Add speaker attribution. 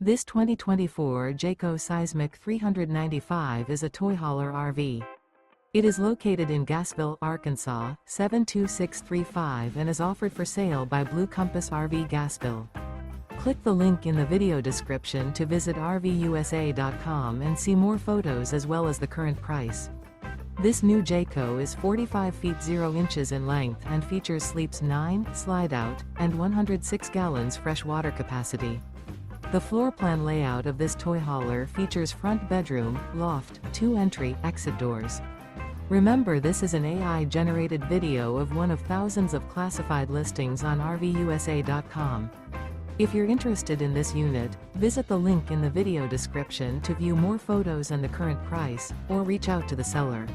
Speaker 1: This 2024 Jayco Seismic 395 is a toy hauler RV. It is located in Gassville, Arkansas, 72635 and is offered for sale by Blue Compass RV Gassville. Click the link in the video description to visit RVUSA.com and see more photos as well as the current price. This new Jayco is 45 feet 0 inches in length and features sleeps 9, slide-out, and 106 gallons fresh water capacity. The floor plan layout of this toy hauler features front bedroom, loft, 2 entry, exit doors. Remember, this is an AI-generated video of one of thousands of classified listings on RVUSA.com. If you're interested in this unit, visit the link in the video description to view more photos and the current price, or reach out to the seller.